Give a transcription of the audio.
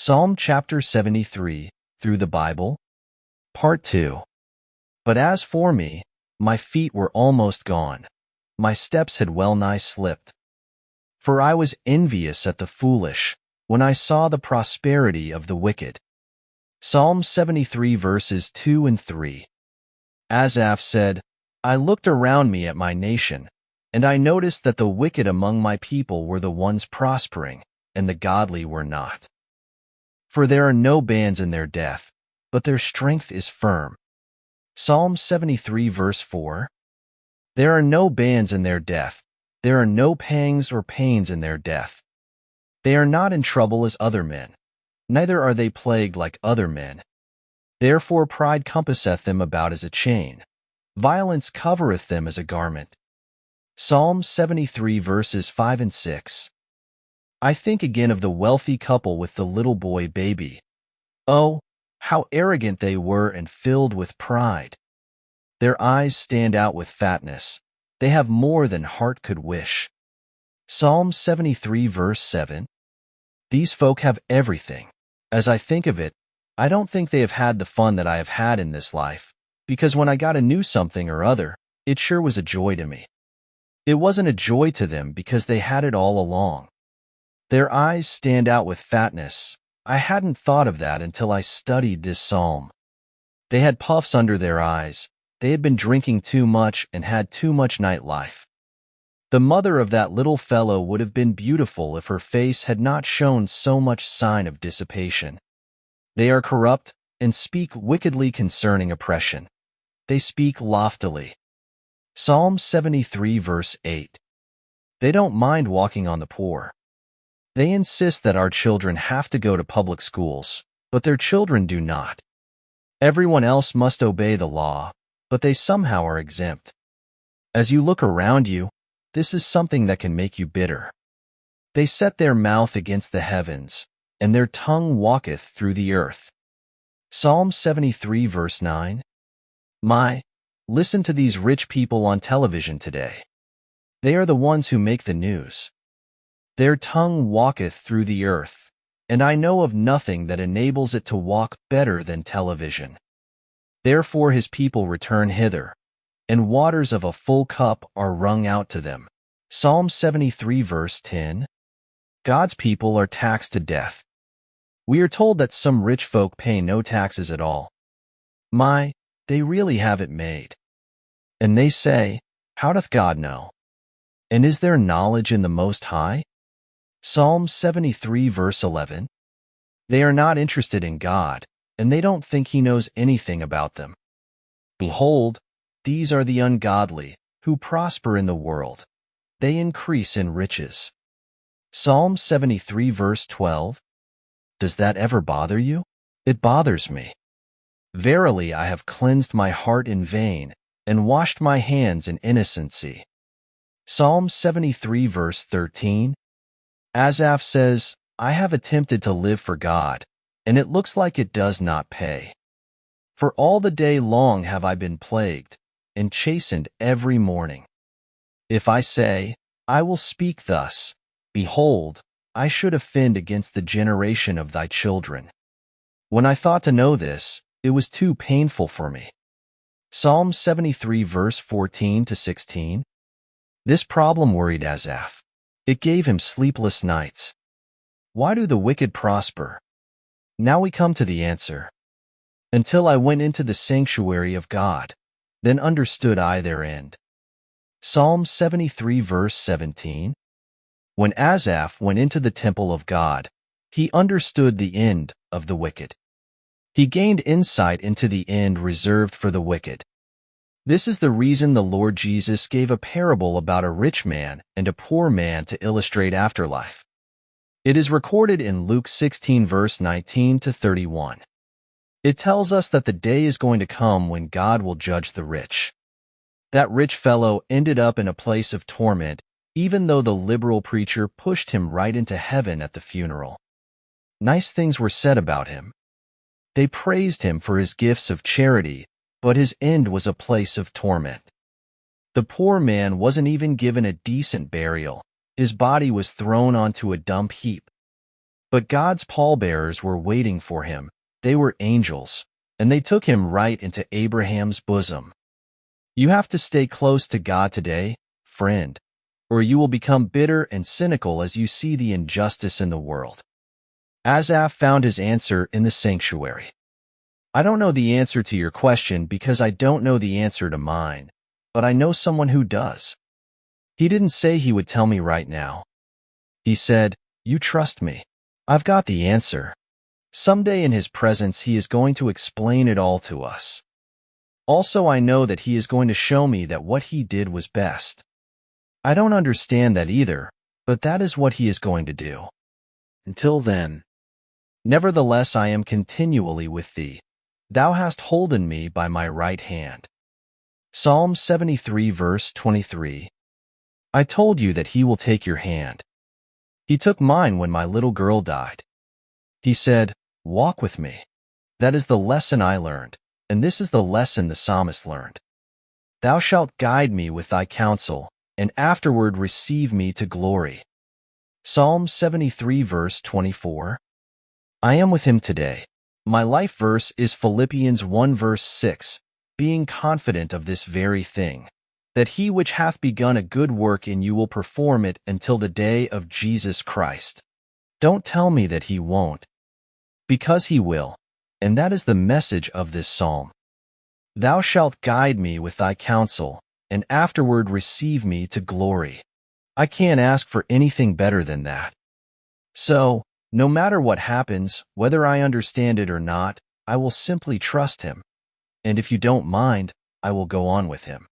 Psalm chapter 73, Through the Bible, Part 2. But as for me, my feet were almost gone. My steps had well nigh slipped. For I was envious at the foolish, when I saw the prosperity of the wicked. Psalm 73 verses 2 and 3. Asaph said, I looked around me at my nation, and I noticed that the wicked among my people were the ones prospering, and the godly were not. For there are no bands in their death, but their strength is firm. Psalm 73 verse 4. There are no bands in their death, there are no pangs or pains in their death. They are not in trouble as other men, neither are they plagued like other men. Therefore pride compasseth them about as a chain, violence covereth them as a garment. Psalm 73 verses 5 and 6. I think again of the wealthy couple with the little boy baby. Oh, how arrogant they were and filled with pride. Their eyes stand out with fatness. They have more than heart could wish. Psalm 73 verse 7. These folk have everything. As I think of it, I don't think they have had the fun that I have had in this life, because when I got a new something or other, it sure was a joy to me. It wasn't a joy to them because they had it all along. Their eyes stand out with fatness. I hadn't thought of that until I studied this psalm. They had puffs under their eyes. They had been drinking too much and had too much nightlife. The mother of that little fellow would have been beautiful if her face had not shown so much sign of dissipation. They are corrupt and speak wickedly concerning oppression. They speak loftily. Psalm 73 verse 8. They don't mind walking on the poor. They insist that our children have to go to public schools, but their children do not. Everyone else must obey the law, but they somehow are exempt. As you look around you, this is something that can make you bitter. They set their mouth against the heavens, and their tongue walketh through the earth. Psalm 73 verse 9. Listen to these rich people on television today. They are the ones who make the news. Their tongue walketh through the earth, and I know of nothing that enables it to walk better than television. Therefore his people return hither, and waters of a full cup are wrung out to them. Psalm 73 verse 10. God's people are taxed to death. We are told that some rich folk pay no taxes at all. They really have it made. And they say, how doth God know? And is there knowledge in the Most High? Psalm 73 verse 11. They are not interested in God, and they don't think He knows anything about them. Behold, these are the ungodly, who prosper in the world. They increase in riches. Psalm 73 verse 12. Does that ever bother you? It bothers me. Verily I have cleansed my heart in vain, and washed my hands in innocency. Psalm 73 verse 13. Asaph says, I have attempted to live for God, and it looks like it does not pay. For all the day long have I been plagued, and chastened every morning. If I say, I will speak thus, behold, I should offend against the generation of thy children. When I thought to know this, it was too painful for me. Psalm 73 verse 14 to 16. This problem worried Asaph. It gave him sleepless nights. Why do the wicked prosper? Now we come to the answer. Until I went into the sanctuary of God, then understood I their end. Psalm 73 verse 17. When Asaph went into the temple of God, he understood the end of the wicked. He gained insight into the end reserved for the wicked. This is the reason the Lord Jesus gave a parable about a rich man and a poor man to illustrate afterlife. It is recorded in Luke 16 verse 19 to 31. It tells us that the day is going to come when God will judge the rich. That rich fellow ended up in a place of torment, even though the liberal preacher pushed him right into heaven at the funeral. Nice things were said about him. They praised him for his gifts of charity, but his end was a place of torment. The poor man wasn't even given a decent burial. His body was thrown onto a dump heap. But God's pallbearers were waiting for him. They were angels, and they took him right into Abraham's bosom. You have to stay close to God today, friend, or you will become bitter and cynical as you see the injustice in the world. Asaph found his answer in the sanctuary. I don't know the answer to your question because I don't know the answer to mine, but I know someone who does. He didn't say he would tell me right now. He said, "You trust me. I've got the answer." Someday in his presence he is going to explain it all to us. Also, I know that he is going to show me that what he did was best. I don't understand that either, but that is what he is going to do. Until then, nevertheless I am continually with thee. Thou hast holden me by my right hand. Psalm 73 verse 23. I told you that he will take your hand. He took mine when my little girl died. He said, "Walk with me." That is the lesson I learned, and this is the lesson the psalmist learned. Thou shalt guide me with thy counsel, and afterward receive me to glory. Psalm 73 verse 24. I am with him today. My life verse is Philippians 1 verse 6, being confident of this very thing, that he which hath begun a good work in you will perform it until the day of Jesus Christ. Don't tell me that he won't, because he will, and that is the message of this psalm. Thou shalt guide me with thy counsel, and afterward receive me to glory. I can't ask for anything better than that. So, no matter what happens, whether I understand it or not, I will simply trust him. And if you don't mind, I will go on with him.